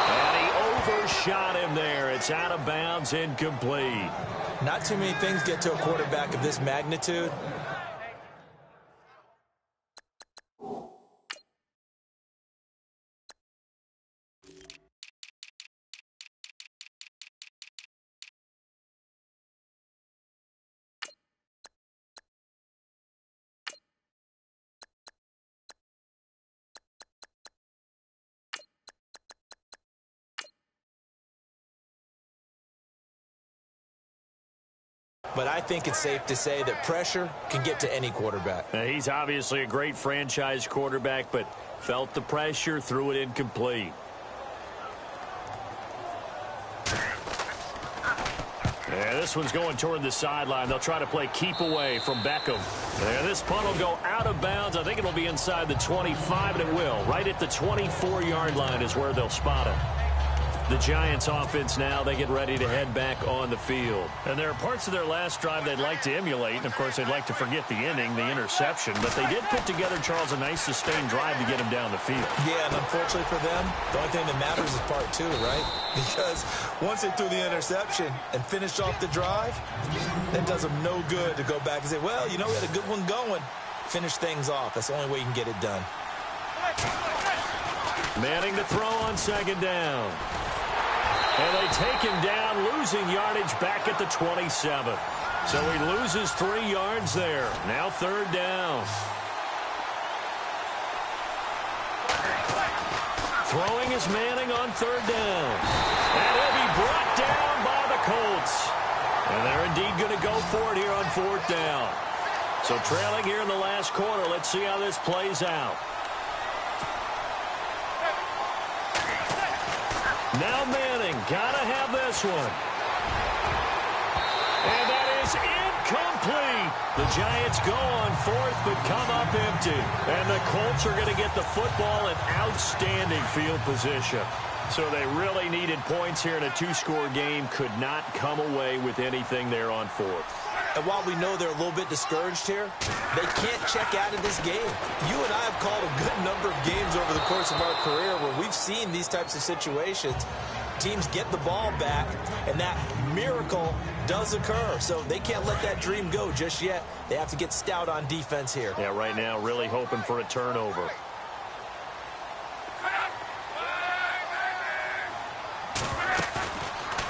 And he overshot him there. It's out of bounds, incomplete. Not too many things get to a quarterback of this magnitude. but I think it's safe to say that pressure can get to any quarterback. He's obviously a great franchise quarterback, but felt the pressure, threw it incomplete. Yeah, this one's going toward the sideline. They'll try to play keep away from Beckham. Yeah, this punt will go out of bounds. I think it'll be inside the 25, and it will. Right at the 24-yard line is where they'll spot it. The Giants offense now, they get ready to head back on the field. And there are parts of their last drive they'd like to emulate. And, of course, they'd like to forget the inning, the interception. But they did put together, Charles, a nice sustained drive to get him down the field. Yeah, and unfortunately for them, the only thing that matters is part two, right? Because once they threw the interception and finished off the drive, that does them no good to go back and say, well, you know, we had a good one going. Finish things off. That's the only way you can get it done. Manning to throw on second down. And they take him down, losing yardage back at the 27. So he loses 3 yards there. Now third down. Throwing is Manning on third down. And he'll be brought down by the Colts. And they're indeed going to go for it here on fourth down. So trailing here in the last quarter. Let's see how this plays out. Now Manning, gotta have this one. And that is incomplete. The Giants go on fourth, but come up empty. And the Colts are going to get the football in outstanding field position. So they really needed points here in a 2-score game. Could not come away with anything there on fourth. And while we know they're a little bit discouraged here, they can't check out of this game. You and I have called a good number of games over the course of our career where we've seen these types of situations. Teams get the ball back, and that miracle does occur. So they can't let that dream go just yet. They have to get stout on defense here. Yeah, right now really hoping for a turnover.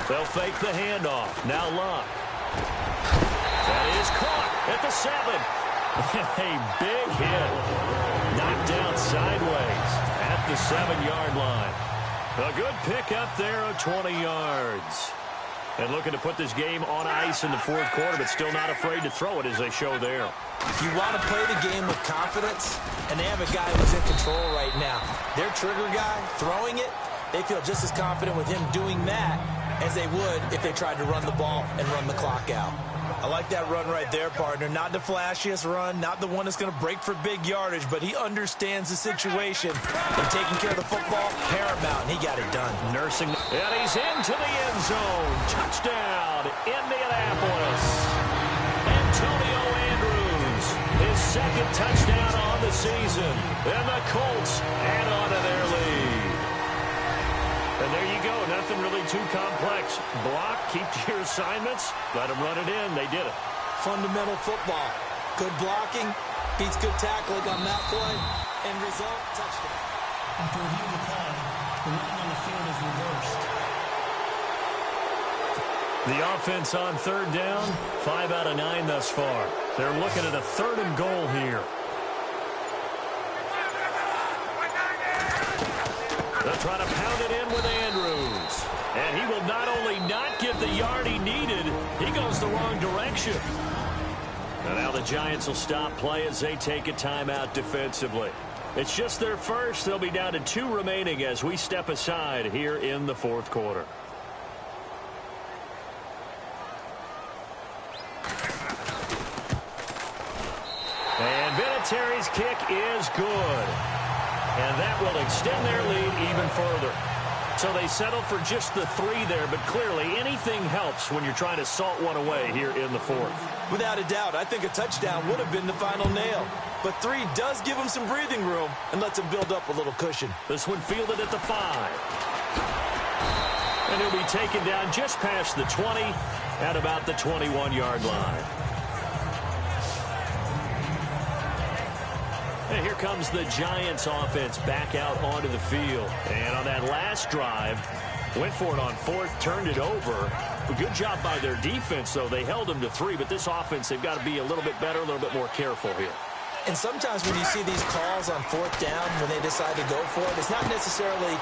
They'll fake the handoff. Now Luck. That is caught at the 7. A big hit. Knocked down sideways at the 7-yard line. A good pickup there of 20 yards. And looking to put this game on ice in the fourth quarter, but still not afraid to throw it as they show there. You want to play the game with confidence, and they have a guy who's in control right now. Their trigger guy, throwing it, they feel just as confident with him doing that as they would if they tried to run the ball and run the clock out. I like that run right there, partner. Not the flashiest run, not the one that's going to break for big yardage, but he understands the situation. And taking care of the football, paramount, and he got it done. Nursing, and he's into the end zone. Touchdown, Indianapolis. Antonio Andrews, his second touchdown on the season. And the Colts add on to their lead. And there you go. Nothing really too complex. Block, keep to your assignments, let them run it in. They did it. Fundamental football. Good blocking, beats good tackling on that play, and result, touchdown. After reviewing the play, the running on the field is reversed. The offense on third down, 5 out of 9 thus far. They're looking at a 3rd and goal here. They'll try to pound it in with Andrews. And he will not only not get the yard he needed, he goes the wrong direction. And now the Giants will stop play as they take a timeout defensively. It's just their first. They'll be down to 2 remaining as we step aside here in the fourth quarter. And Vinatieri's kick is good. And that will extend their lead even further. So they settled for just the 3 there, but clearly anything helps when you're trying to salt one away here in the fourth. Without a doubt, I think a touchdown would have been the final nail. But 3 does give him some breathing room and lets him build up a little cushion. This one fielded at the 5. And he'll be taken down just past the 20 at about the 21-yard line. And here comes the Giants offense back out onto the field. And on that last drive, went for it on 4th, turned it over. A good job by their defense, though. They held them to 3, but this offense, they've got to be a little bit better, a little bit more careful here. And sometimes when you see these calls on fourth down, when they decide to go for it, it's not necessarily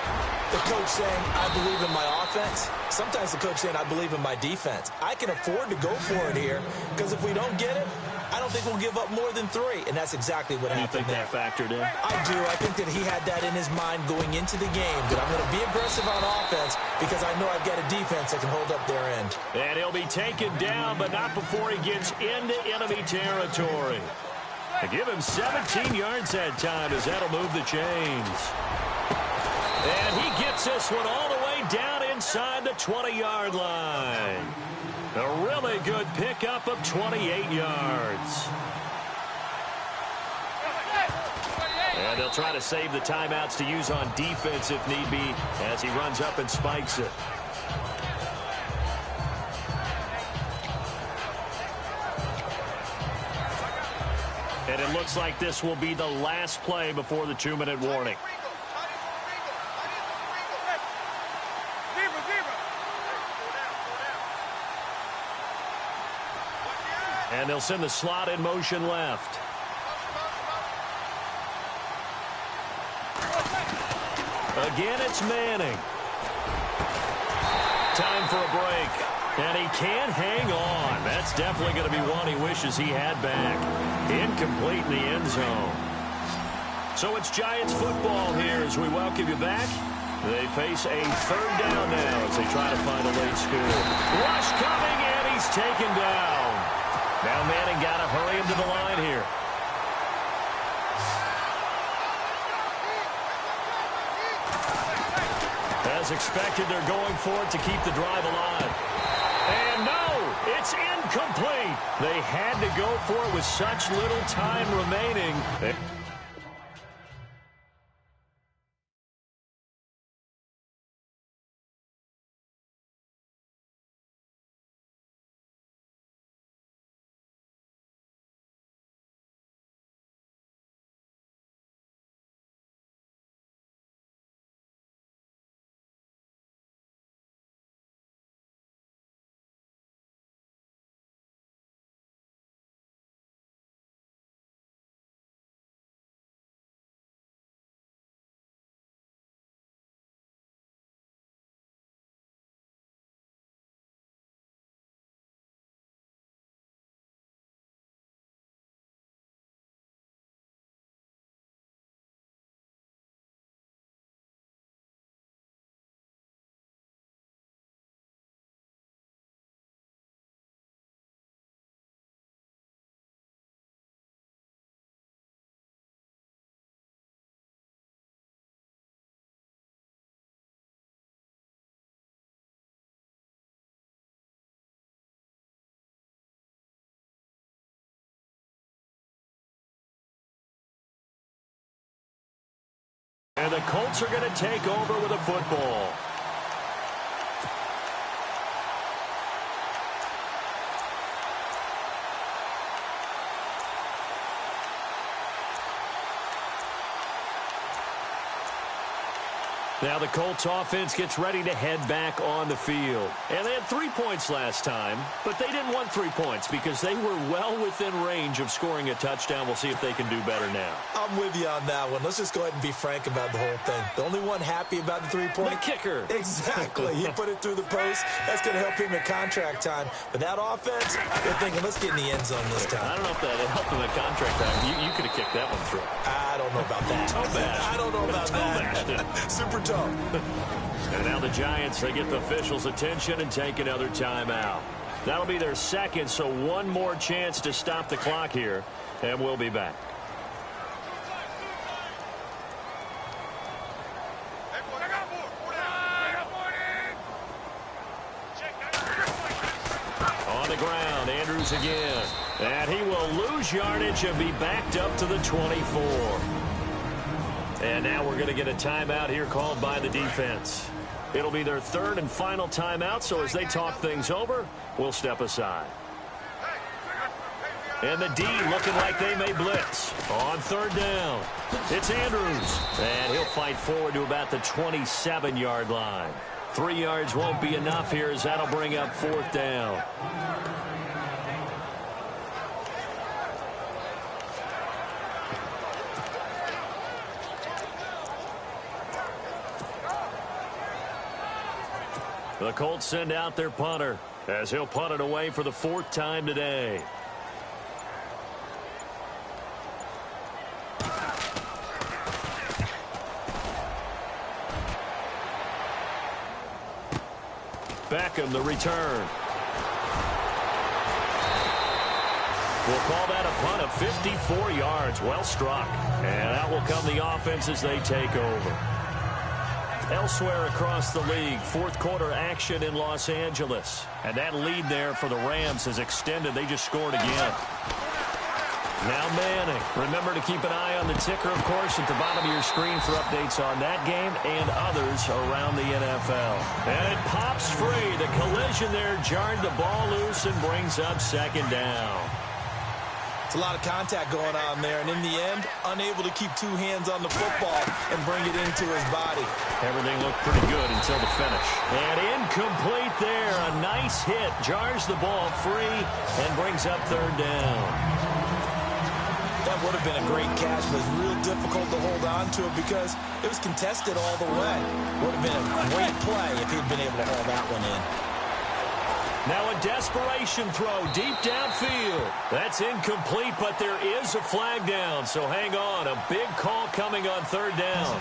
the coach saying, I believe in my offense. Sometimes the coach saying, I believe in my defense. I can afford to go for it here because if we don't get it, I don't think we'll give up more than 3. And that's exactly what happened there. You think that factored in? I do. I think that he had that in his mind going into the game, that I'm going to be aggressive on offense because I know I've got a defense that can hold up their end. And he'll be taken down, but not before he gets into enemy territory. They give him 17 yards that time as that'll move the chains. And he gets this one all the way down inside the 20-yard line. A really good pickup of 28 yards. And they'll try to save the timeouts to use on defense if need be as he runs up and spikes it. And it looks like this will be the last play before the 2-minute warning. And they'll send the slot in motion left. Again, it's Manning. Time for a break. And he can't hang on. That's definitely going to be one he wishes he had back. Incomplete in the end zone. So it's Giants football here as we welcome you back. They face a third down now as they try to find a late score. Rush coming, and he's taken down. Now Manning got to hurry him to the line here. As expected, they're going for it to keep the drive alive. And no, it's incomplete. They had to go for it with such little time remaining. And the Colts are going to take over with a football. Now the Colts offense gets ready to head back on the field. And they had 3 points last time, but they didn't want 3 points because they were well within range of scoring a touchdown. We'll see if they can do better now. I'm with you on that one. Let's just go ahead and be frank about the whole thing. The only one happy about the 3-point? The kicker. Exactly. He put it through the post. That's going to help him at contract time. But that offense, they're thinking, let's get in the end zone this time. I don't know if that helped him at contract time. You could have kicked that one through. I don't know about that. Toe bash. I don't know about that. Super toe. And now the Giants, they get the officials' attention and take another timeout. That'll be their second, so one more chance to stop the clock here, and we'll be back. On the ground, Andrews again. And he will lose yardage and be backed up to the 24. And now we're going to get a timeout here called by the defense. It'll be their third and final timeout, so as they talk things over, we'll step aside. And the D looking like they may blitz. On third down, it's Andrews. And he'll fight forward to about the 27-yard line. 3 yards won't be enough here as that'll bring up fourth down. The Colts send out their punter as he'll punt it away for the 4th time today. Beckham, the return. We'll call that a punt of 54 yards. Well struck. And out will come the offense as they take over. Elsewhere across the league, 4th quarter action in Los Angeles. And that lead there for the Rams has extended. They just scored again. Now Manning. Remember to keep an eye on the ticker, of course, at the bottom of your screen for updates on that game and others around the NFL. And it pops free. The collision there jarred the ball loose and brings up 2nd down. It's a lot of contact going on there, and in the end, unable to keep 2 hands on the football and bring it into his body. Everything looked pretty good until the finish. And incomplete there. A nice hit. Jars the ball free and brings up 3rd down. That would have been a great catch, but it's real difficult to hold on to it because it was contested all the way. Would have been a great play if he'd been able to haul that one in. Now a desperation throw deep downfield. That's incomplete, but there is a flag down. So hang on. A big call coming on 3rd down.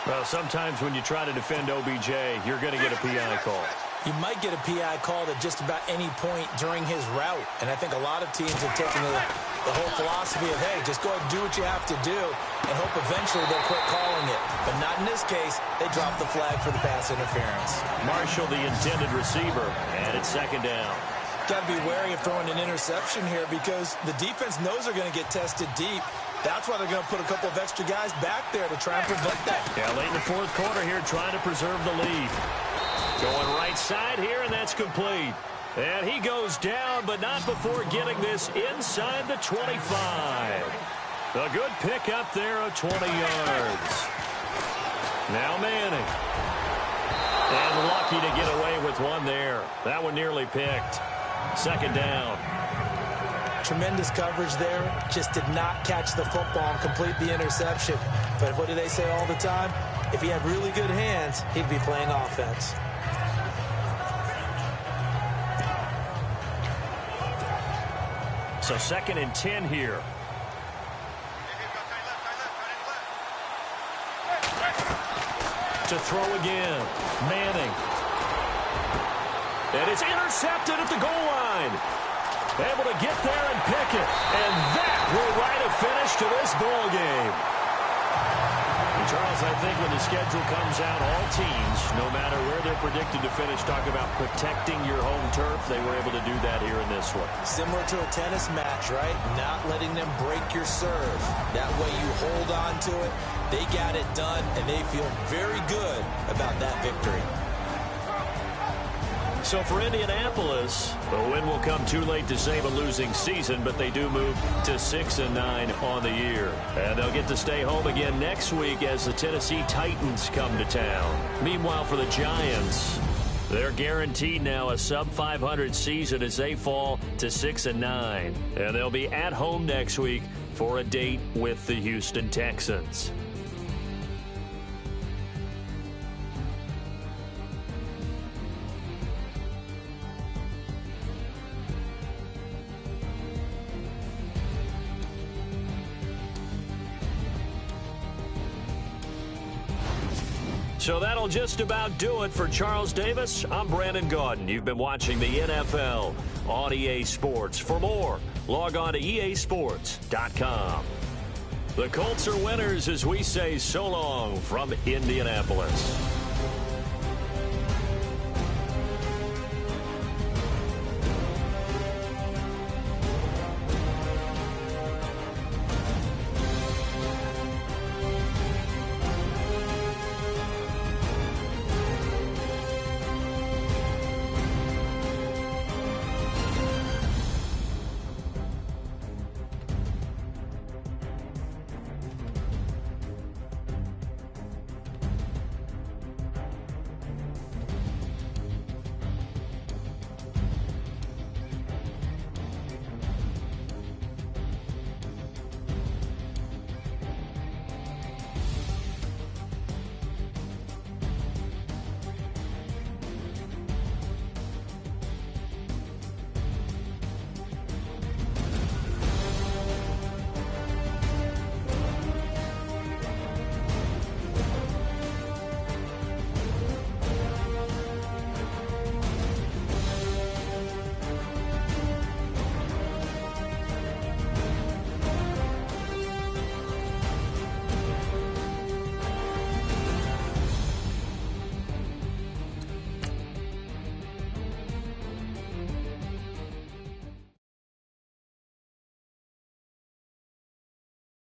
Well, sometimes when you try to defend OBJ, you're going to get a PI call. You might get a PI called at just about any point during his route. And I think a lot of teams have taken the whole philosophy of, hey, just go ahead and do what you have to do and hope eventually they'll quit calling it. But not in this case. They dropped the flag for the pass interference. Marshall, the intended receiver, and it's 2nd down. Got to be wary of throwing an interception here because the defense knows they're going to get tested deep. That's why they're going to put a couple of extra guys back there to try and prevent that. Yeah, late in the 4th quarter here, trying to preserve the lead. Going right side here, and that's complete. And he goes down, but not before getting this inside the 25. A good pick up there of 20 yards. Now Manning. And lucky to get away with one there. That one nearly picked. 2nd down. Tremendous coverage there. Just did not catch the football and complete the interception. But what do they say all the time? If he had really good hands, he'd be playing offense. So 2nd and 10 here. To throw again. Manning. And it's intercepted at the goal line. Able to get there and pick it. And that will write a finish to this ball game. And Charles, I think when the schedule comes out, all teams, no matter where they're predicted to finish, talk about protecting your home turf. They were able to do that here in this one. Similar to a tennis match, right? Not letting them break your serve. That way you hold on to it. They got it done, and they feel very good about that victory. So for Indianapolis, the win will come too late to save a losing season, but they do move to 6-9 on the year. And they'll get to stay home again next week as the Tennessee Titans come to town. Meanwhile, for the Giants, they're guaranteed now a sub-500 season as they fall to 6-9. And they'll be at home next week for a date with the Houston Texans. So that'll just about do it for Charles Davis. I'm Brandon Gaudin. You've been watching the NFL on EA Sports. For more, log on to easports.com. The Colts are winners as we say so long from Indianapolis.